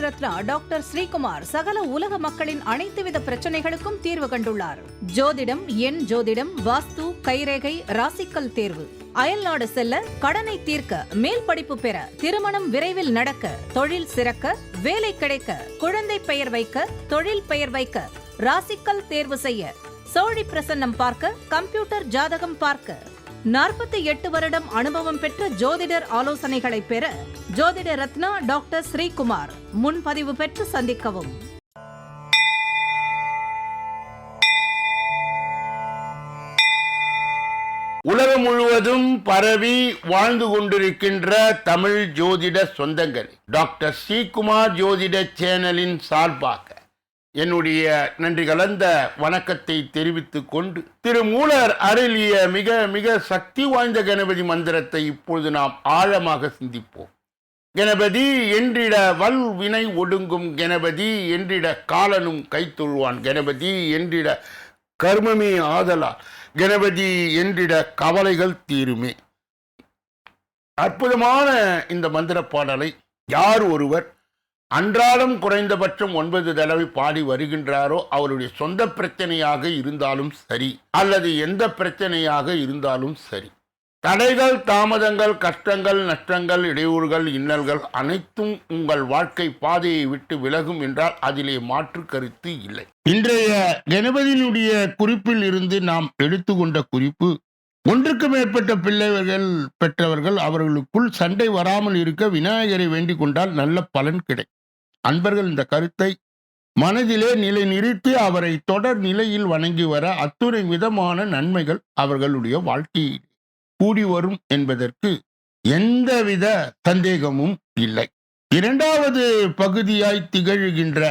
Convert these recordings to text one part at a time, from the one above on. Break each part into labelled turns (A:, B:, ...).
A: Ratna doctor Sreekumar சகல உலக மக்களின் அனைத்து வித பிரச்சனைகளுக்கும் தீர்வு கண்டுள்ளார். ஜோதிடம், எண் ஜோதிடம், வாஸ்து, கைரேகை, ராசிக்கல் தேர்வு, அயல்நாடு செல்ல, கடனை தீர்க்க, மேல் படிப்பு பெற, திருமணம் விரைவில் நடக்க, தொழில் சிறக்க, வேலை கிடைக்க, குழந்தை பெயர் வைக்க, தொழில் பெயர் வைக்க, ராசிக்கல் தேர்வு செய்ய, சோழி பிரசன்னம் பார்க்க, கம்ப்யூட்டர் ஜாதகம் பார்க்க, 48 வருடம் அனுபவம் பெற்ற ஜோதிடர் ஆலோசனைகளை பெற ஜோதிட ரத்னா டாக்டர் ஸ்ரீகுமார். முன்பதிவு பெற்று சந்திக்கவும்.
B: உலகம் முழுவதும் பரவி வாழ்ந்து கொண்டிருக்கின்ற தமிழ் ஜோதிட சொந்தங்கள், டாக்டர் ஸ்ரீகுமார் ஜோதிட சேனலின் சார்பாக என்னுடைய நன்றி கலந்த வணக்கத்தை தெரிவித்துக் கொண்டு, திருமூலர் அருளிய மிக மிக சக்தி வாய்ந்த கணபதி மந்திரத்தை இப்பொழுது நாம் ஆழமாக சிந்திப்போம். கணபதி என்றிட வல் வினை ஒடுங்கும், கணபதி என்றிட காலனும் கைத்தொழுவான், கணபதி என்றிட கர்மமே ஆதலால், கணபதி என்றிட கவலைகள் தீருமே. அற்புதமான இந்த மந்திர பாடலை யார் ஒருவர் அன்றாடம் குறைந்தபட்சம் 9 தடவை பாடி வருகின்றாரோ, அவருடைய சொந்த பிரச்சனையாக இருந்தாலும் சரி, அல்லது எந்த பிரச்சனையாக இருந்தாலும் சரி, தடைகள், தாமதங்கள், கஷ்டங்கள், நஷ்டங்கள், இடையூறுகள், இன்னல்கள் அனைத்தும் உங்கள் வாழ்க்கை பாதையை விட்டு விலகும் என்றால் அதிலே மாற்று கருத்து இல்லை. இன்றைய கணபதியினுடைய குறிப்பில் இருந்து நாம் எடுத்துக்கொண்ட குறிப்பு, ஒன்றுக்கு மேற்பட்ட பிள்ளைகள் பெற்றவர்கள் அவர்களுக்குள் சண்டை வராமல் இருக்க விநாயகரை வேண்டிக் கொண்டால் நல்ல பலன் கிடைக்கும். அன்பர்கள் இந்த கருத்தை மனதிலே நிலை நிறுத்தி அவரை தொடர் நிலையில் வணங்கி வர அத்துணை விதமான நன்மைகள் அவர்களுடைய வாழ்க்கையில் கூடி வரும் என்பதற்கு எந்தவித சந்தேகமும் இல்லை. இரண்டாவது பகுதியாய் திகழ்கின்ற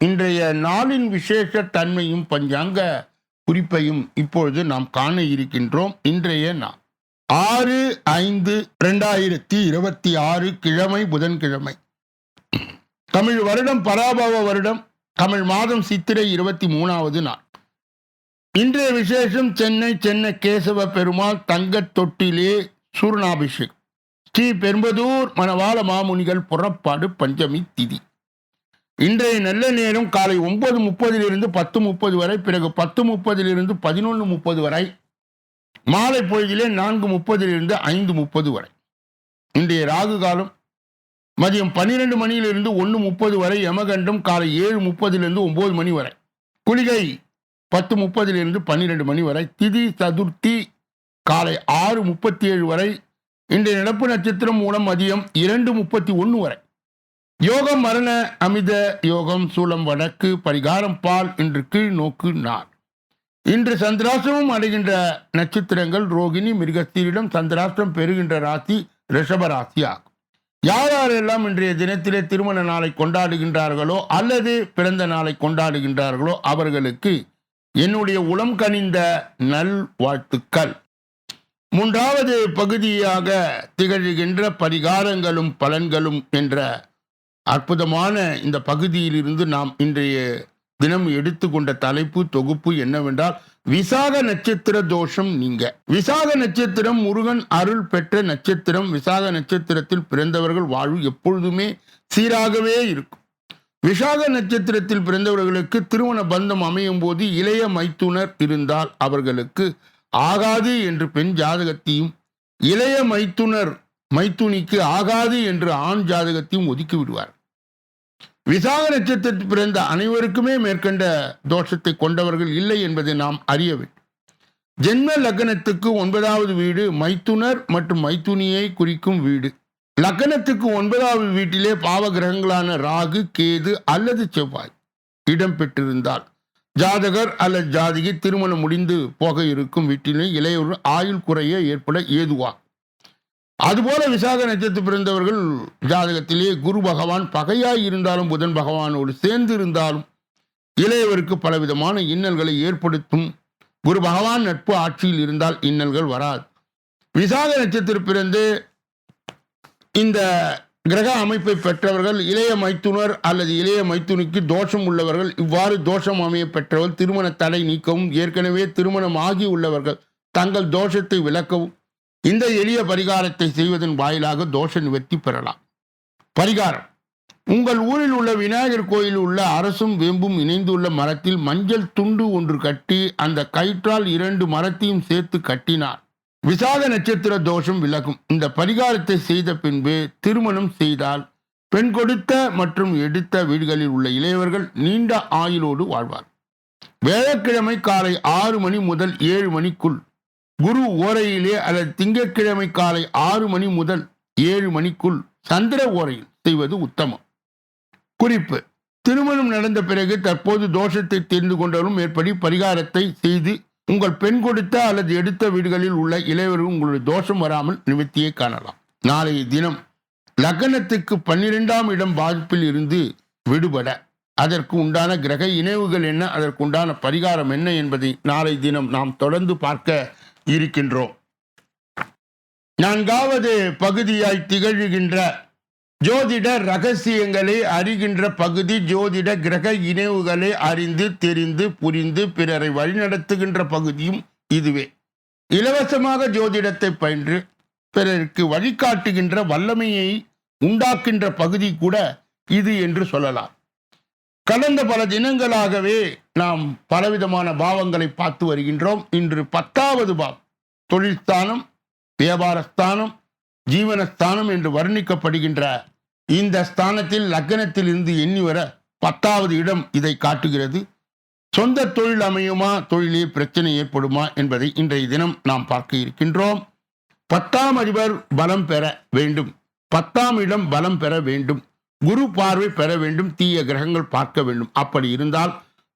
B: இன்றைய நாளின் விசேஷ தன்மையும் பஞ்சாங்க குறிப்பையும் இப்பொழுது நாம் காண இருக்கின்றோம். இன்றைய நாள் 6/5/2026 கிழமை, புதன்கிழமை, தமிழ் வருடம் பராபவ வருடம், தமிழ் மாதம் சித்திரை 23வது நாள். இன்றைய விசேஷம் சென்னை கேசவ பெருமாள் தங்கத் தொட்டிலே சூர்ணாபிஷேகம், ஸ்ரீ பெரும்பதூர் மணவாள மாமுனிகள் புறப்பாடு, பஞ்சமி திதி. இன்றைய நல்ல நேரம் காலை 9:30 10:30 வரை, பிறகு 10:30 11:30 வரை, மாலை பொழுதிலே 4:30 5:30 வரை. இன்றைய ராகு காலம் மதியம் 12 மணியிலிருந்து 1:30 வரை, யமகண்டம் காலை 7:30 9 மணி வரை, குளிகை 10:30 12 மணி வரை, திதி சதுர்த்தி காலை 6:37 வரை. இன்றைய நடப்பு நட்சத்திரம் மூலம் மதியம் 2:31 வரை. யோகம் மரண அமித யோகம், சூலம் வடக்கு, பரிகாரம் பால், இன்று கீழ் நோக்கு நாள். இன்று சந்திராசிரமம் அடைகின்ற நட்சத்திரங்கள் ரோகிணி, மிருகஸ்தீரிடம். சந்திராசிரம் பெறுகின்ற ராசி ரிஷப ராசி ஆகும். யாரெல்லாம் இன்றைய தினத்திலே திருமண நாளை கொண்டாடுகின்றார்களோ அல்லது பிறந்த நாளை கொண்டாடுகின்றார்களோ அவர்களுக்கு என்னுடைய உளம் கனிந்த நல் வாழ்த்துக்கள். மூன்றாவது பகுதியாக திகழ்கின்ற பரிகாரங்களும் பலன்களும் என்ற அற்புதமான இந்த பகுதியிலிருந்து நாம் இன்றைய தினம் எடுத்துக்கொண்ட தலைப்பு தொகுப்பு என்னவென்றால், விசாக நட்சத்திர தோஷம் நீங்க. விசாக நட்சத்திரம் முருகன் அருள் பெற்ற நட்சத்திரம். விசாக நட்சத்திரத்தில் பிறந்தவர்கள் வாழ்வு எப்பொழுதுமே சீராகவே இருக்கும். விசாக நட்சத்திரத்தில் பிறந்தவர்களுக்கு திருமண பந்தம் அமையும் போது இளைய மைத்துனர் இருந்தால் அவர்களுக்கு ஆகாது என்று பெண் ஜாதகத்தையும், இளைய மைத்துனிக்கு ஆகாது என்று ஆண் ஜாதகத்தையும் ஒதுக்கி விடுவார். விசாக நட்சத்திரத்தில் பிறந்த அனைவருக்குமே மேற்கண்ட தோஷத்தை கொண்டவர்கள் இல்லை என்பதை நாம் அறிய வேண்டும். ஜென்ம லக்னத்துக்கு 9வது வீடு மைத்துனர் மற்றும் மைத்துனியை குறிக்கும் வீடு. லக்னத்துக்கு 9வது வீட்டிலே பாவ கிரகங்களான ராகு, கேது அல்லது செவ்வாய் இடம் பெற்றிருந்தால் ஜாதகர் அல்லது ஜாதகி திருமணம் முடிந்து போக இருக்கும் வீட்டிலே இளையோர் ஆயுள் குறைய ஏற்பட ஏதுவா. அதுபோல விசாக நட்சத்திரத்தில் பிறந்தவர்கள் ஜாதகத்திலே குரு பகவான் பகையாய் இருந்தாலும், புதன் பகவானோடு சேர்ந்து இருந்தாலும் இளையவருக்கு பலவிதமான இன்னல்களை ஏற்படுத்தும். குரு பகவான் நட்பு ஆட்சியில் இருந்தால் இன்னல்கள் வராது. விசாக நட்சத்திரம் பிறந்து இந்த கிரக அமைப்பை பெற்றவர்கள் இளைய மைத்துனர் அல்லது இளைய மைத்துனிக்கு தோஷம் உள்ளவர்கள். இவ்வாறு தோஷம் அமைய பெற்றவர்கள் திருமண தடை நீக்கவும், ஏற்கனவே திருமணம் ஆகி உள்ளவர்கள் தங்கள் தோஷத்தை விளக்கவும் இந்த எளிய பரிகாரத்தை செய்வதன் வாயிலாக தோஷ நிவர்த்தி பெறலாம். பரிகாரம்: உங்கள் ஊரில் உள்ள விநாயகர் கோயில் உள்ள அரசும் வேம்பும் இணைந்துள்ள மரத்தில் மஞ்சள் துண்டு ஒன்று கட்டி அந்த கயிற்றால் 2 மரத்தையும் சேர்த்து கட்டினார். விசாக நட்சத்திர தோஷம் விலகும். இந்த பரிகாரத்தை செய்த பின்பு திருமணம் செய்தால் பெண் கொடுத்த மற்றும் எடுத்த வீடுகளில் உள்ள இளையவர்கள் நீண்ட ஆயுளோடு வாழ்வார். வியாழக்கிழமை காலை 6 மணி முதல் 7 மணிக்குள் குரு ஓரையிலே அல்லது திங்கட்கிழமை காலை 6 மணி முதல் 7 மணிக்குள் சந்திர ஓரையில் செய்வது உத்தமம். குறிப்பு: திருமணம் நடந்த பிறகு தற்போது தோஷத்தை தெரிந்து கொண்டவரும் மேற்படி பரிகாரத்தை செய்து உங்கள் பெண் கொடுத்த அல்லது எடுத்த வீடுகளில் உள்ள இளையவர்கள் உங்களுடைய தோஷம் வராமல் நிவர்த்தியை காணலாம். நாளைய தினம் லக்னத்துக்கு 12ஆம் இடம் பாதிப்பில் இருந்து விடுபட அதற்கு உண்டான கிரக இணைவுகள் என்ன, அதற்கு உண்டான பரிகாரம் என்ன என்பதை நாளை தினம் நாம் தொடர்ந்து பார்க்க இருக்கின்றோம். 4வது பகுதியாய் திகழ்கின்ற ஜோதிட ரகசியங்களை அறிகின்ற பகுதி ஜோதிட கிரக இணைவுகளை அறிந்து தெரிந்து புரிந்து பிறரை வழிநடத்துகின்ற பகுதியும் இதுவே. இலவசமாக ஜோதிடத்தை பயின்று பிறருக்கு வழிகாட்டுகின்ற வல்லமையை உண்டாக்கின்ற பகுதி கூட இது என்று சொல்லலாம். கடந்த பல தினங்களாகவே நாம் பலவிதமான பாவங்களை பார்த்து வருகின்றோம். இன்று 10வது பாவம் தொழில்ஸ்தானம், வியாபாரஸ்தானம், ஜீவனஸ்தானம் என்று வர்ணிக்கப்படுகின்ற இந்த ஸ்தானத்தில் லக்னத்தில் இருந்து எண்ணி வர 10வது இடம் இதை காட்டுகிறது. சொந்த தொழில் அமையுமா, தொழிலில் பிரச்சனை ஏற்படுமா என்பதை இன்றைய தினம் நாம் பார்க்க இருக்கின்றோம். 10ஆம் அதிபர் பலம் பெற வேண்டும், 10ஆம் இடம் பலம் பெற வேண்டும், குரு பார்வை பெற வேண்டும், தீய கிரகங்கள் பார்க்க வேண்டும். அப்படி இருந்தால்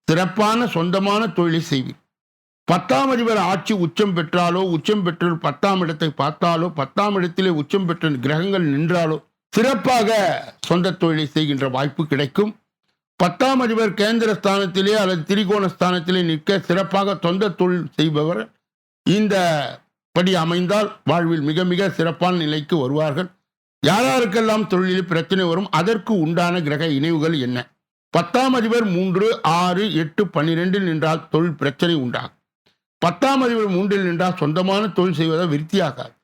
B: சிறப்பான சொந்தமான தொழிலை செய்வீர். 10ஆம் அதிபர் ஆட்சி உச்சம் பெற்றாலோ, உச்சம் பெற்று 10ஆம் இடத்தை பார்த்தாலோ, 10ஆம் இடத்திலே உச்சம் பெற்ற கிரகங்கள் நின்றாலோ சிறப்பாக சொந்த தொழிலை செய்கின்ற வாய்ப்பு கிடைக்கும். 10ஆம் அதிபர் கேந்திர ஸ்தானத்திலே அல்லது திரிகோண ஸ்தானத்திலே நிற்க சிறப்பாக சொந்த தொழில் செய்பவர் இந்த படி அமைந்தால் வாழ்வில் மிக மிக சிறப்பான நிலைக்கு வருவார்கள். யாராருக்கெல்லாம் தொழிலில் பிரச்சனை வரும், அதற்கு உண்டான கிரக இணைவுகள் என்ன? 10ஆம் அதிபர் 3, 6, 8, 12 நின்றால் தொழில் பிரச்சனை உண்டாகும். 10ஆம் அதிபர் 3 நின்றால் சொந்தமான தொழில் செய்வதால் விருத்தியாகாது.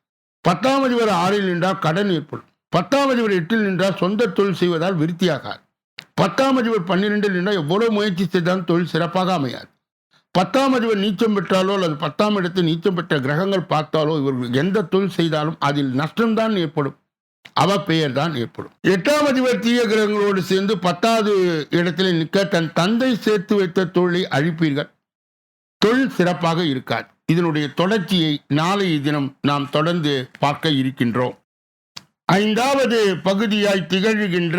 B: 10ஆம் அதிபர் 6 நின்றால் கடன் ஏற்படும். 10ஆம் அதிபர் 8 நின்றால் சொந்த தொழில் செய்வதால் விருத்தியாகாது. 10ஆம் அதிபர் 12 நின்றால் எவ்வளவு முயற்சி செய்தாலும் தொழில் சிறப்பாக அமையாது. 10ஆம் அதிபர் நீச்சம் பெற்றாலோ அல்லது 10ஆம் இடத்தில் நீச்சம் பெற்ற கிரகங்கள் பார்த்தாலோ இவர்கள் எந்த தொழில் செய்தாலும் அதில் நஷ்டம்தான் ஏற்படும், அவப்பெயர் தான் ஏற்படும். 8ஆம் அதிபர் தீய கிரகங்களோடு சேர்ந்து 10வது இடத்தில் நிற்க தன் தந்தை சேர்த்து வைத்த தொழிலை அழிப்பீர்கள், தொழில் சிறப்பாக இருக்காது. இதனுடைய தொடர்ச்சியை நாளைய தினம் நாம் தொடர்ந்து பார்க்க இருக்கின்றோம். 5வது பகுதியாய் திகழ்கின்ற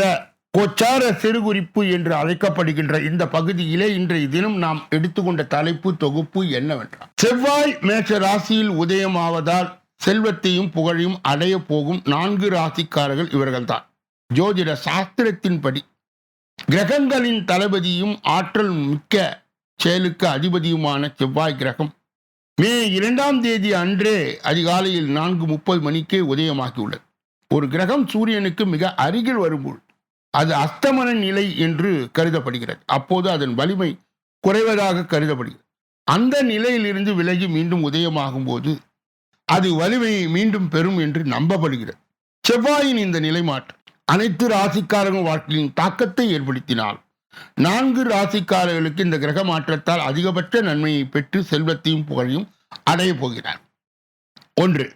B: கோச்சார சிறுகுறிப்பு என்று அழைக்கப்படுகின்ற இந்த பகுதியிலே இன்றைய தினம் நாம் எடுத்துக்கொண்ட தலைப்பு தொகுப்பு என்னவென்றால், செவ்வாய் மேஷ ராசியில் உதயமாவதால் செல்வத்தையும் புகழையும் அடைய போகும் 4 ராசிக்காரர்கள் இவர்கள்தான். ஜோதிட சாஸ்திரத்தின்படி கிரகங்களின் தளபதியும் ஆற்றல் மிக்க செயலுக்கு அதிபதியுமான செவ்வாய் கிரகம் மே 2ஆம் தேதி அன்றே அதிகாலையில் 4:30 மணிக்கே உதயமாகியுள்ளது. ஒரு கிரகம் சூரியனுக்கு மிக அருகில் வரும்போது அது அஸ்தமன நிலை என்று கருதப்படுகிறது. அப்போது அதன் வலிமை குறைவதாக கருதப்படுகிறது. அந்த நிலையிலிருந்து விலகி மீண்டும் உதயமாகும் போது அது வலிமையை மீண்டும் பெறும் என்று நம்பப்படுகிறது. செவ்வாயின் இந்த நிலை மாற்றம் அனைத்து ராசிக்காரர்கள் வாழ்க்கையின் தாக்கத்தை ஏற்படுத்தினால் 4 ராசிக்காரர்களுக்கு இந்த கிரக மாற்றத்தால் அதிகபட்ச நன்மையை பெற்று செல்வத்தையும் புகழையும் அடைய போகிறார். 1.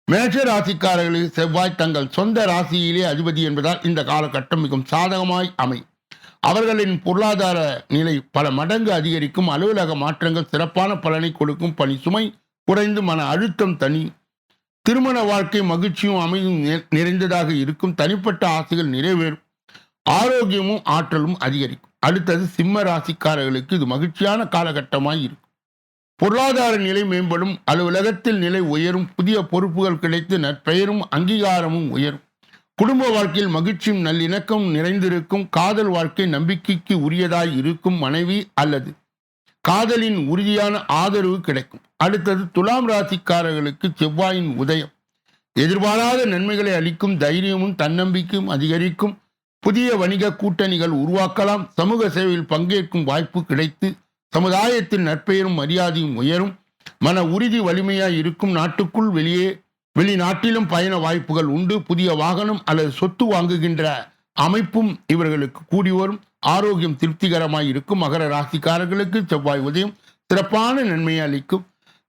B: மேஷ ராசிக்காரர்களுக்கு செவ்வாய் தங்கள் சொந்த ராசியிலே அதிபதி என்பதால் இந்த காலகட்டம் மிகவும் சாதகமாய் அமையும். அவர்களின் பொருளாதார நிலை பல மடங்கு அதிகரிக்கும். அலுவலக மாற்றங்கள் சிறப்பான பலனை கொடுக்கும். பணி சுமை குறைந்து மன அழுத்தம் தனி. திருமண வாழ்க்கை மகிழ்ச்சியும் அமைதியும் நிறைந்ததாக இருக்கும். தனிப்பட்ட ஆசைகள் நிறைவேறும். ஆரோக்கியமும் ஆற்றலும் அதிகரிக்கும். அடுத்தது சிம்ம ராசிக்காரர்களுக்கு இது மகிழ்ச்சியான காலகட்டமாய் இருக்கும். பொருளாதார நிலை மேம்படும். அலுவலகத்தில் நிலை உயரும். புதிய பொறுப்புகள் கிடைத்து நற்பெயரும் அங்கீகாரமும் உயரும். குடும்ப வாழ்க்கையில் மகிழ்ச்சியும் நல்லிணக்கம் நிறைந்திருக்கும். காதல் வாழ்க்கை நம்பிக்கைக்கு உரியதாய் இருக்கும். மனைவி அல்லது காதலின் உறுதியான ஆதரவு கிடைக்கும். அடுத்தது துலாம் ராசிக்காரர்களுக்கு செவ்வாயின் உதயம் எதிர்பாராத நன்மைகளை அளிக்கும். தைரியமும் தன்னம்பிக்கையும் அதிகரிக்கும். புதிய வணிக கூட்டணிகள் உருவாக்கலாம். சமூக சேவையில் பங்கேற்கும் வாய்ப்பு கிடைத்து சமுதாயத்தின் நற்பெயரும் மரியாதையும் உயரும். மன உறுதி வலிமையாய் இருக்கும். நாட்டுக்குள் வெளிநாட்டிலும் பயண வாய்ப்புகள் உண்டு. புதிய வாகனம் அல்லது சொத்து வாங்குகின்ற அமைப்பும் இவர்களுக்கு கூடி வரும். ஆரோக்கியம் திருப்திகரமாய் இருக்கும். மகர ராசிக்காரர்களுக்கு செவ்வாய் உதயம் சிறப்பான நன்மையை அளிக்கும்.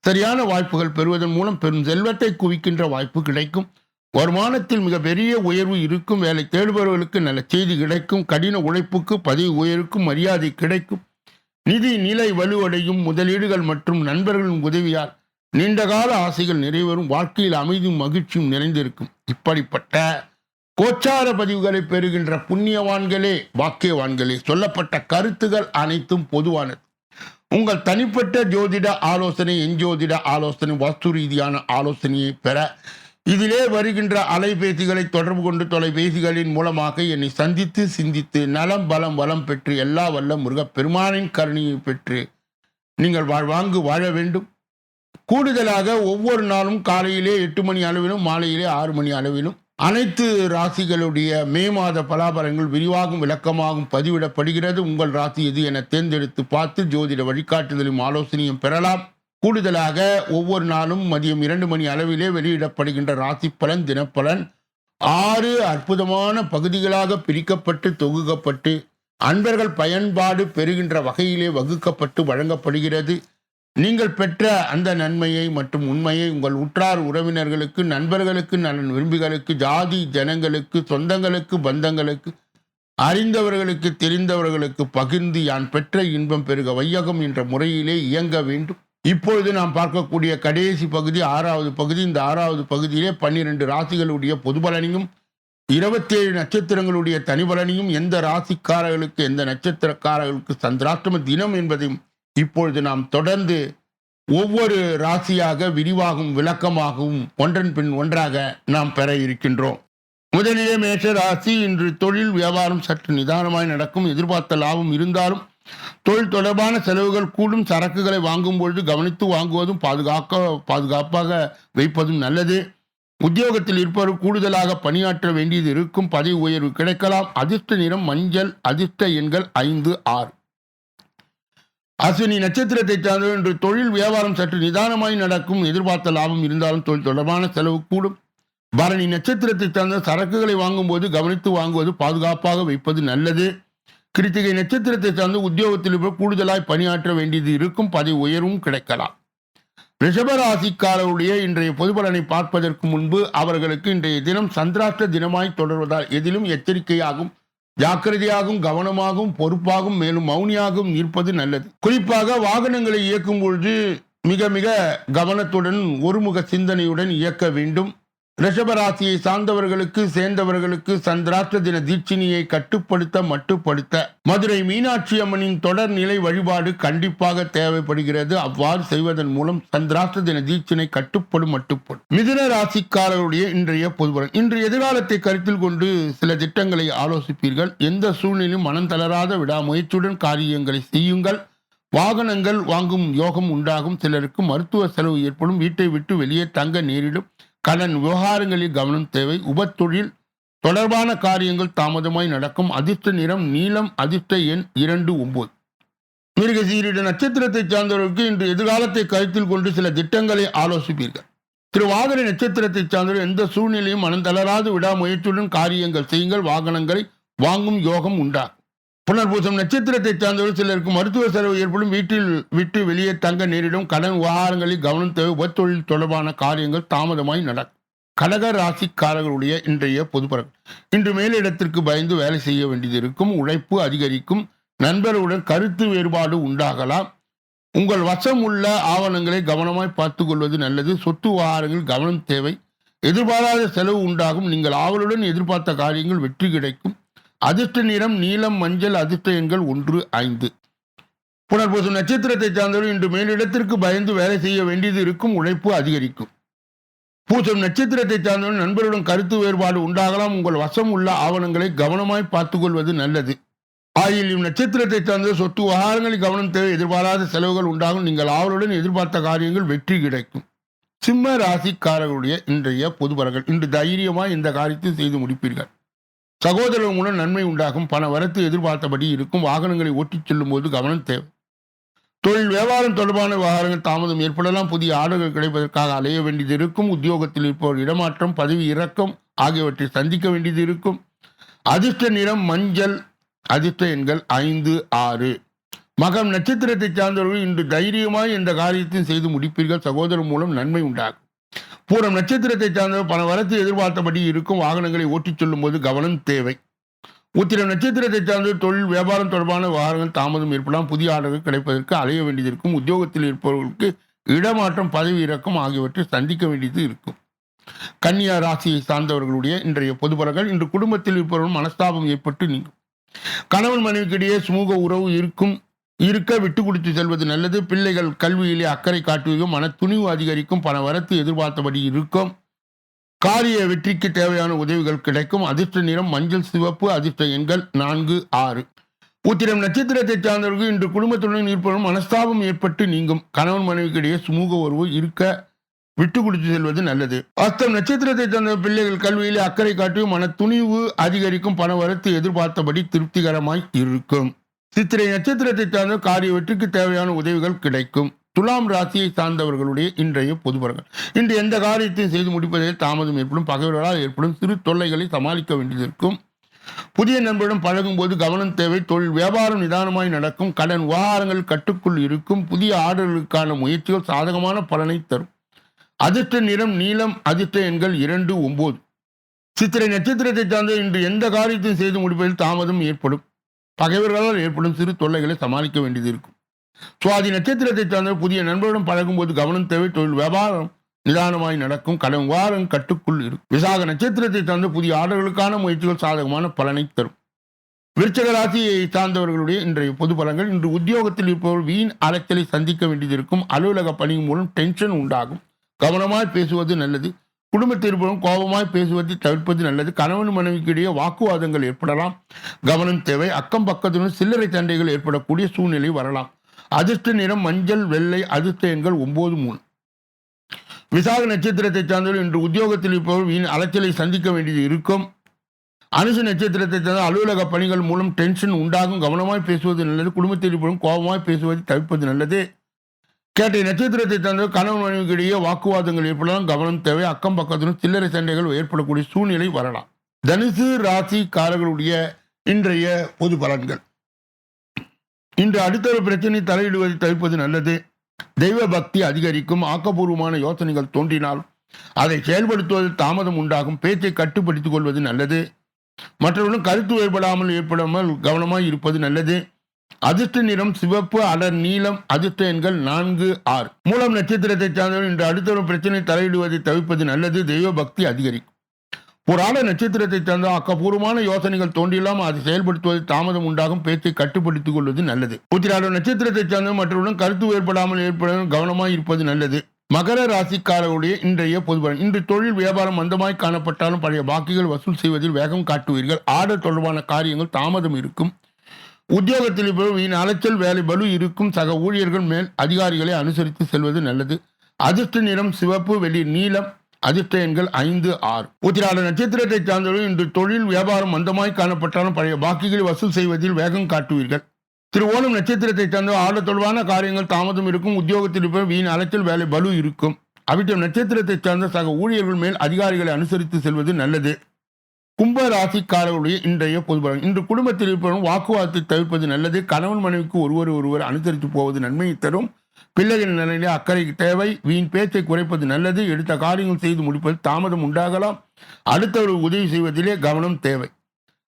B: சரியான வாய்ப்புகள் பெறுவதன் மூலம் பெரும் செல்வத்தை குவிக்கின்ற வாய்ப்பு கிடைக்கும். வருமானத்தில் மிக பெரிய உயர்வு இருக்கும். வேலை தேடுபவர்களுக்கு நல்ல செய்தி கிடைக்கும். கடின உழைப்புக்கு பதவி உயர்வுக்கும் மரியாதை கிடைக்கும். நிதி நிலை வலுவடையும். முதலீடுகள் மற்றும் நண்பர்களின் உதவியால் நீண்டகால ஆசைகள் நிறைவேறும். வாழ்க்கையில் அமைதியும் மகிழ்ச்சியும் நிறைந்திருக்கும். இப்படிப்பட்ட கோச்சார பதிவுகளை பெறுகின்ற புண்ணியவான்களே, வாக்கியவான்களே, சொல்லப்பட்ட கருத்துகள் அனைத்தும் பொதுவானது. உங்கள் தனிப்பட்ட ஜோதிட ஆலோசனை, எஞ்சோதிட ஆலோசனை, வாஸ்து ரீதியான ஆலோசனையை பெற இதிலே வருகின்ற அலைபேசிகளை தொடர்பு கொண்டு தொலைபேசிகளின் மூலமாக என்னை சந்தித்து சிந்தித்து நலம் பலம் வளம் பெற்று எல்லா வல்ல முருகப்பெருமானின் கருணையை பெற்று நீங்கள் வாழ்வாங்கு வாழ வேண்டும். கூடுதலாக ஒவ்வொரு நாளும் காலையிலே 8 மணி அளவிலும் மாலையிலே 6 மணி அளவிலும் அனைத்து ராசிகளுடைய மே மாத பலாபலங்கள் விரிவாகும் விளக்கமாகவும் பதிவிடப்படுகிறது. உங்கள் ராசி எது என தேர்ந்தெடுத்து பார்த்து ஜோதிட வழிகாட்டுதலும் ஆலோசனையும் பெறலாம். கூடுதலாக ஒவ்வொரு நாளும் மதியம் 2 மணி அளவிலே வெளியிடப்படுகின்ற ராசி பலன், தினப்பலன் 6 அற்புதமான பகுதிகளாக பிரிக்கப்பட்டு தொகுக்கப்பட்டு அன்பர்கள் பயன்பாடு பெறுகின்ற வகையிலே வகுக்கப்பட்டு வழங்கப்படுகிறது. நீங்கள் பெற்ற அந்த நன்மையை மற்றும் உண்மையை உங்கள் உற்றார் உறவினர்களுக்கு, நண்பர்களுக்கு, நலன் விரும்பிகளுக்கு, ஜாதி ஜனங்களுக்கு, சொந்தங்களுக்கு, பந்தங்களுக்கு, அறிந்தவர்களுக்கு, தெரிந்தவர்களுக்கு பகிர்ந்து யான் பெற்ற இன்பம் பெருக வையகம் என்ற முறையிலே இயங்க வேண்டும். இப்பொழுது நாம் பார்க்கக்கூடிய கடைசி பகுதி 6வது பகுதி. இந்த 6வது பகுதியிலே 12 ராசிகளுடைய பொது பலனையும் 27 நட்சத்திரங்களுடைய தனிபலனையும், எந்த ராசிக்காரர்களுக்கு எந்த நட்சத்திரக்காரர்களுக்கு சந்திராஷ்டம தினம் என்பதையும் இப்பொழுது நாம் தொடர்ந்து ஒவ்வொரு ராசியாக விரிவாகவும் விளக்கமாகவும் ஒன்றன் பின் ஒன்றாக நாம் பெற இருக்கின்றோம். முதலிலே மேஷ ராசி. இன்று தொழில் வியாபாரம் சற்று நிதானமாய் நடக்கும். எதிர்பார்த்த லாபம் இருந்தாலும் தொழில் தொடர்பான செலவுகள் கூடும். சரக்குகளை வாங்கும் பொழுது கவனித்து வாங்குவதும் பாதுகாப்பாக வைப்பதும் நல்லது. உத்தியோகத்தில் இருப்பவர் கூடுதலாக பணியாற்ற வேண்டியது இருக்கும். பதவி உயர்வு கிடைக்கலாம். அதிர்ஷ்ட நிறம் மஞ்சள். அதிர்ஷ்ட எண்கள் 5, 6. அஸ்வினி நட்சத்திரத்தை சார்ந்தவர். இன்று தொழில் வியாபாரம் சற்று நிதானமாய் நடக்கும். எதிர்பார்த்த லாபம் இருந்தாலும் தொழில் தொடர்பான செலவு கூடும். பரணி நட்சத்திரத்தை சார்ந்த சரக்குகளை வாங்கும் போது கவனித்து வாங்குவது, பாதுகாப்பாக வைப்பது நல்லது. கிருத்திகை நட்சத்திரத்தை சார்ந்து உத்தியோகத்தில் கூடுதலாய் பணியாற்ற வேண்டியது இருக்கும். பதவி உயர்வும் கிடைக்கலாம். ரிஷபராசிக்காரருடைய இன்றைய பொதுபலனை பார்ப்பதற்கு முன்பு அவர்களுக்கு இன்றைய தினம் சந்திராஷ்ட தினமாய் தொடர்வதால் எதிலும் எச்சரிக்கையாகும், ஜாக்கிரதையாகவும், கவனமாகவும், பொறுப்பாகவும், மேலும் மௌனியாகவும் இருப்பது நல்லது. குறிப்பாக வாகனங்களை இயக்கும் பொழுது மிக மிக கவனத்துடன் ஒருமுக சிந்தனையுடன் இயக்க வேண்டும். ரிஷபராசியை சேர்ந்தவர்களுக்கு சந்திராஷ்ட தின தீட்சிணியை மட்டுப்படுத்த மதுரை மீனாட்சி அம்மனின் தொடர் நிலை வழிபாடு கண்டிப்பாக தேவைப்படுகிறது. அவ்வாறு செய்வதன் மூலம் சந்திராஷ்ட தின தீட்சிணை மட்டுப்படும். மிதுன ராசிக்காரருடைய இன்றைய பொதுபலன். இன்று எதிர்காலத்தை கருத்தில் கொண்டு சில திட்டங்களை ஆலோசிப்பீர்கள். எந்த சூழ்நிலையும் மனம் தளராத விடாமுயற்சியுடன் காரியங்களை செய்யுங்கள். வாகனங்கள் வாங்கும் யோகம் உண்டாகும். சிலருக்கு மருத்துவ செலவு ஏற்படும். வீட்டை விட்டு வெளியே தங்க நேரிடும். கடன் விவகாரங்களில் கவனம் தேவை. உபத்தொழில் தொடர்பான காரியங்கள் தாமதமாய் நடக்கும். அதிர்ஷ்ட நிறம் நீலம். அதிர்ஷ்ட எண் 2, 9. மிருகசீரிட நட்சத்திரத்தை சார்ந்தவர்களுக்கு இன்று எதிர்காலத்தை கருத்தில் கொண்டு சில திட்டங்களை ஆலோசிப்பீர்கள். திருவாதிரை நட்சத்திரத்தை சார்ந்தவர்கள் எந்த சூழ்நிலையும் மனம் தளராது விடாமுயற்சியுடன் காரியங்கள் செய்யுங்கள். வாகனங்களை வாங்கும் யோகம் உண்டாகும். புனர்பூசம் நட்சத்திரத்தை சார்ந்தவர்கள் சிலருக்கு மருத்துவ செலவு ஏற்படும். வீட்டில் விட்டு வெளியே தங்க நேரிடும். கடன் விவகாரங்களில் கவனம் தேவை. உபத்தொழில் தொடர்பான காரியங்கள் தாமதமாய் நடக்கும். கடக ராசிக்காரர்களுடைய இன்றைய பொதுப்பலன். இன்று மேலிடத்திற்கு பயந்து வேலை செய்ய வேண்டியது இருக்கும். உழைப்பு அதிகரிக்கும். நண்பர்களுடன் கருத்து வேறுபாடு உண்டாகலாம். உங்கள் வசம் உள்ள ஆவணங்களை கவனமாய் பார்த்துக் கொள்வது நல்லது. சொத்து விவகாரங்கள் கவனம் தேவை. எதிர்பாராத செலவு உண்டாகும். நீங்கள் ஆவலுடன் எதிர்பார்த்த காரியங்கள் வெற்றி கிடைக்கும். அதிர்ஷ்ட நிறம் நீலம் மஞ்சள். அதிர்ஷ்ட எண்கள் 1, 5. புனர்பூசம் நட்சத்திரத்தை சார்ந்தவர்கள் இன்று மேலிடத்திற்கு பயந்து வேலை செய்ய வேண்டியது இருக்கும். உழைப்பு அதிகரிக்கும். பூசம் நட்சத்திரத்தை சார்ந்தவர்கள் நண்பருடன் கருத்து வேறுபாடு உண்டாகலாம். உங்கள் வசம் உள்ள ஆவணங்களை கவனமாய் பார்த்துக் கொள்வது நல்லது. ஆயில்யம் நட்சத்திரத்தை சார்ந்த சொத்து விவகாரங்களில் கவனம் தேவை. எதிர்பாராத செலவுகள் உண்டாகும். நீங்கள் ஆவலுடன் எதிர்பார்த்த காரியங்கள் வெற்றி கிடைக்கும். சிம்ம ராசிக்காரர்களுடைய இன்றைய பொதுபலன்கள். இன்று தைரியமாய் இந்த காரியத்தை செய்து முடிப்பீர்கள். சகோதரர்கள் மூலம் நன்மை உண்டாகும். பண வரத்து எதிர்பார்த்தபடி இருக்கும். வாகனங்களை ஓட்டிச் செல்லும் போது கவனம் தேவை. தொழில் வியாபாரம் தொடர்பான விவகாரங்கள் தாமதம் ஏற்படலாம். புதிய ஆர்டர்கள் கிடைப்பதற்காக அலைய வேண்டியது இருக்கும். உத்தியோகத்தில் இருப்பவர் இடமாற்றம், பதவி இறக்கம் ஆகியவற்றை சந்திக்க வேண்டியது இருக்கும். அதிர்ஷ்ட நிறம் மஞ்சள். அதிர்ஷ்ட எண்கள் 5, 6. மகம் நட்சத்திரத்தை சார்ந்தவர்கள் இன்று தைரியமாய் எந்த காரியத்தையும் செய்து முடிப்பீர்கள். சகோதரர் மூலம் நன்மை உண்டாகும். பூரம் நட்சத்திரத்தை சார்ந்தவர் பண வரத்து எதிர்பார்த்தபடி இருக்கும். வாகனங்களை ஓட்டிச் செல்லும் போது கவனம் தேவை. உத்திரம் நட்சத்திரத்தை சார்ந்தவர் தொழில் வியாபாரம் தொடர்பான விவகாரங்கள் தாமதம் ஏற்படலாம். புதிய ஆர்டர்கள் கிடைப்பதற்கு அலைய வேண்டியது இருக்கும். உத்தியோகத்தில் இருப்பவர்களுக்கு இடமாற்றம், பதவி இறக்கம் ஆகியவற்றை சந்திக்க வேண்டியது இருக்கும். கன்னியா ராசியை சார்ந்தவர்களுடைய இன்றைய பொது பலன்கள். இன்று குடும்பத்தில் இருப்பவர்கள் மனஸ்தாபம் ஏற்பட்டு நீங்கும். கணவன் மனைவிக்கிடையே சுமூக உறவு இருக்க விட்டு கொடுத்து செல்வது நல்லது. பிள்ளைகள் கல்வியிலே அக்கறை காட்டுவதும் மன துணிவு அதிகரிக்கும். பண வரத்து எதிர்பார்த்தபடி இருக்கும். காரிய வெற்றிக்கு தேவையான உதவிகள் கிடைக்கும். அதிர்ஷ்ட நிறம் மஞ்சள், சிவப்பு. அதிர்ஷ்ட எண்கள் 4, 6. உத்திரம் நட்சத்திரத்தை சார்ந்தவர்கள் இன்று குடும்பத்துடன் இருப்பவரும் மனஸ்தாபம் ஏற்பட்டு நீங்கும். கணவன் மனைவிக்கிடையே சுமூக உறவு இருக்க விட்டு கொடுத்து செல்வது நல்லது. அஸ்தம் நட்சத்திரத்தை சார்ந்த பிள்ளைகள் கல்வியிலே அக்கறை காட்டியும் மன துணிவு அதிகரிக்கும். பண வரத்து எதிர்பார்த்தபடி திருப்திகரமாய் இருக்கும். சித்திரை நட்சத்திரத்தை சார்ந்த காரிய வெற்றிக்கு தேவையான உதவிகள் கிடைக்கும். துலாம் ராசியை சார்ந்தவர்களுடைய இன்றைய பொது பலன்கள். இன்று எந்த காரியத்தையும் செய்து முடிப்பதில் தாமதம் ஏற்படும். பகைவர்களால் ஏற்படும் சிறு தொல்லைகளை சமாளிக்க வேண்டியது இருக்கும். புதிய நண்பரிடம் பழகும் போது கவனம் தேவை. தொழில் வியாபாரம் நிதானமாய் நடக்கும். கடன் விவகாரங்கள் கட்டுக்குள் இருக்கும். புதிய ஆர்டர்களுக்கான முயற்சிகள் சாதகமான பலனை தரும். அதிர்ஷ்ட நிறம் நீலம். அதிர்ஷ்ட எண்கள் 2, 9. சித்திரை நட்சத்திரத்தை சார்ந்த இன்று எந்த காரியத்தையும் செய்து முடிப்பதில் தாமதம் ஏற்படும். பகைவர்களால் ஏற்படும் சிறு தொல்லைகளை சமாளிக்க வேண்டியது இருக்கும். சுவாதி நட்சத்திரத்தை சார்ந்த புதிய நண்பருடன் பழகும் போது கவனம் தேவை. தொழில் வியாபாரம் நிதானமாய் நடக்கும். கடன் விவகாரம் கட்டுக்குள் இருக்கும். விசாக நட்சத்திரத்தை சார்ந்த புதிய ஆர்டர்களுக்கான முயற்சிகள் சாதகமான பலனை தரும். விருச்சிக ராசியை சார்ந்தவர்களுடைய இன்றைய பொது பலன்கள். இன்று உத்தியோகத்தில் இருப்பவர்கள் வீண் அலைச்சலை சந்திக்க வேண்டியது இருக்கும். அலுவலக பணி மூலம் டென்ஷன் உண்டாகும். கவனமாய் பேசுவது நல்லது. குடும்பத்தில் இருப்பவரும் கோபமாய் பேசுவதை தவிர்ப்பது நல்லது. கணவன் மனைவிக்கிடையே வாக்குவாதங்கள் ஏற்படலாம். கவனம் தேவை. அக்கம் பக்கத்துடன் சில்லறை சண்டைகள் ஏற்படக்கூடிய சூழ்நிலை வரலாம். அதிர்ஷ்ட நிறம் மஞ்சள், வெள்ளை. அதிர்ஷ்ட எண்கள் 9, 3. விசாக நட்சத்திரத்தை சார்ந்தவர்கள் இன்று உத்தியோகத்தில் இருப்பவர்கள் வீண் அலைச்சலை சந்திக்க வேண்டியது இருக்கும். அனுச நட்சத்திரத்தை சார்ந்த அலுவலக பணிகள் மூலம் டென்ஷன் உண்டாகும். கவனமாய் பேசுவது நல்லது. குடும்பத்தில் இருப்பவரும் கோபமாய் பேசுவதை தவிர்ப்பது நல்லது. கேட்டை நட்சத்திரத்தை சார்ந்த கணவன் மனைவிக்கிடையே வாக்குவாதங்கள் ஏற்படலாம். கவனம் தேவை. அக்கம் பக்கத்துடன் சில்லறை சண்டைகள் ஏற்படக்கூடிய சூழ்நிலை வரலாம். தனுசு ராசிக்காரர்களுடைய இன்றைய பொது பலன்கள். இன்று அடுத்த ஒரு பிரச்சனை தலையிடுவதை தவிர்ப்பது நல்லது. தெய்வ பக்தி அதிகரிக்கும். ஆக்கப்பூர்வமான யோசனைகள் தோன்றினால் அதை செயல்படுத்துவதில் தாமதம் உண்டாகும். பேச்சை கட்டுப்படுத்திக் கொள்வது நல்லது. மற்றவர்களும் கருத்து ஏற்படாமல் கவனமாய் இருப்பது நல்லது. அதிர்ஷ்ட நிறம் சிவப்பு, அடர் நீலம். அதிர்ஷ்ட எண்கள் 4, 6. மூலம் நட்சத்திரத்தை சார்ந்தவர் இன்று அடுத்த ஒரு பிரச்சனை தலையிடுவதை தவிர்ப்பது நல்லது. தெய்வ பக்தி அதிகரிக்கும். புராண நட்சத்திரத்தை சார்ந்த ஆக்கப்பூர்வமான யோசனைகள் தோன்றியெல்லாம் அதை செயல்படுத்துவதில் தாமதம் உண்டாகும். பேச்சை கட்டுப்படுத்திக் கொள்வது நல்லது. உத்திராட நட்சத்திரத்தை சார்ந்த மற்றவர்களும் கருத்து ஏற்படாமல் கவனமாய் இருப்பது நல்லது. மகர ராசிக்காரருடைய இன்றைய பொதுபலன். இன்று தொழில் வியாபாரம் மந்தமாய் காணப்பட்டாலும் பழைய பாக்கிகள் வசூல் செய்வதில் வேகம் காட்டுவீர்கள். ஆர்டர் தொடர்பான காரியங்கள் தாமதம் இருக்கும். உத்தியோகத்தில் வீண் அலைச்சல், வேலை பளு இருக்கும். சக ஊழியர்கள் மேல் அதிகாரிகளை அனுசரித்து செல்வது நல்லது. அதிர்ஷ்ட நிறம் சிவப்பு, வெளிர் நீலம். அதிர்ஷ்ட எண்கள் 5, 6. உத்திராட நட்சத்திரத்தை சார்ந்தவர்கள் இன்று தொழில் வியாபாரம் மந்தமாய் காணப்பட்டாலும் பழைய பாக்கிகளை வசூல் செய்வதில் வேகம் காட்டுவீர்கள். திருவோணம் நட்சத்திரத்தை சார்ந்த ஆர்டர் தொடர்பான காரியங்கள் தாமதம் இருக்கும். உத்தியோகத்தில் வீண் அலைச்சல், வேலை பளு இருக்கும். அவிட்டம் நட்சத்திரத்தை சார்ந்த சக ஊழியர்கள் மேல் அதிகாரிகளை அனுசரித்து செல்வது நல்லது. கும்ப ராசிக்காரர்களுடைய இன்றைய பொதுபலன். இன்று குடும்பத்தில் இருப்பவரும் வாக்குவாதத்தை தவிர்ப்பது நல்லது. கணவன் மனைவிக்கு ஒருவர் அனுசரித்து போவது நன்மையை தரும். பிள்ளைகளின் நிலையிலே அக்கறை தேவை. வீண் பேச்சை குறைப்பது நல்லது. எடுத்த காரியங்கள் செய்து முடிப்பது தாமதம் உண்டாகலாம். அடுத்தவர்கள் உதவி செய்வதிலே கவனம் தேவை.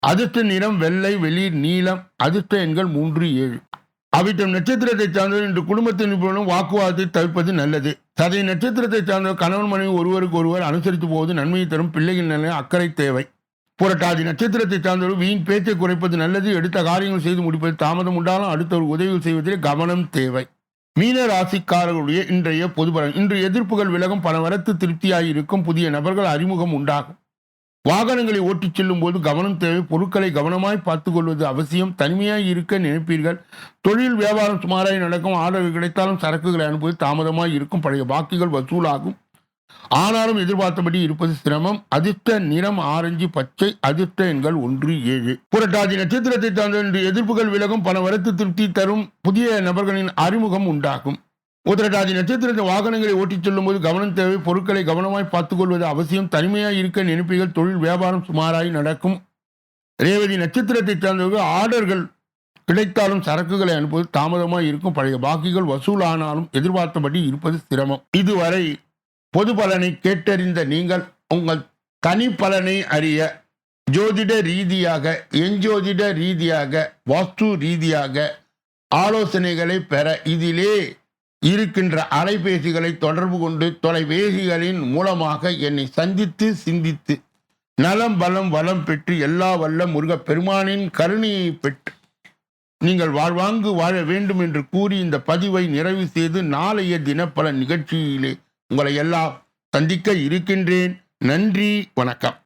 B: அதிர்ஷ்ட நிறம் வெள்ளை, வெளிர் நீலம். அதிர்ஷ்ட எண்கள் 3, 7. அவிட்டம் நட்சத்திரத்தை சார்ந்தவர் இன்று குடும்பத்தில் இருப்பவரும் வாக்குவாதத்தை தவிர்ப்பது நல்லது. சதய நட்சத்திரத்தை சார்ந்த கணவன் மனைவி ஒருவர் அனுசரித்து போவது நன்மையை தரும். பிள்ளைகளின் நிலையில் அக்கறை தேவை. புரட்டாதி நட்சத்திரத்தை சார்ந்தவர் வீண் பேச்சை குறைப்பது நல்லது. எடுத்த காரியங்கள் செய்து முடிப்பது தாமதம் உண்டாலும் அடுத்தவர் உதவிகள் செய்வதிலே கவனம் தேவை. மீன ராசிக்காரர்களுடைய இன்றைய பொதுபலன். இன்று எதிர்ப்புகள் விலகும். பண வரத்து திருப்தியாகி இருக்கும். புதிய நபர்கள் அறிமுகம் உண்டாகும். வாகனங்களை ஓட்டிச் செல்லும் போது கவனம் தேவை. பொருட்களை கவனமாய் பார்த்துக் கொள்வது அவசியம். தனிமையாய் இருக்க நினைப்பீர்கள். தொழில் வியாபாரம் சுமாராய் நடக்கும். ஆர்டர்கள் கிடைத்தாலும் சரக்குகளை அனுப்புவது தாமதமாய் இருக்கும். பழைய பாக்கிகள் வசூலாகும். ஆனாலும் எதிர்பார்த்தபடி இருப்பது சிரமம். அதிர்ஷ்ட நிறம் ஆரஞ்சு, பச்சை. அதிர்ஷ்ட எண்கள் 1, 7. புரட்டாதி நட்சத்திரத்தை சார்ந்த இன்று எதிர்ப்புகள் விலகும். பண வரத்து திருப்தி தரும். புதிய நபர்களின் அறிமுகம் உண்டாகும். உத்திரட்டாதி நட்சத்திரத்தை வாகனங்களை ஓட்டிச் செல்லும் போது கவனம் தேவை. பொருட்களை கவனமாய் பார்த்துக் கொள்வது அவசியம். தனிமையாய் இருக்க நினைப்பீர்கள். தொழில் வியாபாரம் சுமாராய் நடக்கும். ரேவதி நட்சத்திரத்தை சார்ந்தவர்கள் ஆர்டர்கள் கிடைத்தாலும் சரக்குகளை அனுப்புவது தாமதமாக இருக்கும். பழைய பாக்கிகள் வசூலானாலும் எதிர்பார்த்தபடி இருப்பது சிரமம். இதுவரை பொது பலனை கேட்டறிந்த நீங்கள் உங்கள் தனி பலனை அறிய ஜோதிட ரீதியாக, எஞ்சோதிட ரீதியாக, வாஸ்து ரீதியாக ஆலோசனைகளை பெற இதிலே இருக்கின்ற அலைபேசிகளை தொடர்பு கொண்டு தொலைபேசிகளின் மூலமாக என்னை சந்தித்து சிந்தித்து நலம் பலம் வளம் பெற்று எல்லா வல்ல முருகப் பெருமானின் கருணையை பெற்று நீங்கள் வாழ்வாங்கு வாழ வேண்டும் என்று கூறி இந்த பதிவை நிறைவு செய்து நாளைய தினப்பல நிகழ்ச்சியிலே உங்களை எல்லாம் சந்திக்க இருக்கின்றேன். நன்றி, வணக்கம்.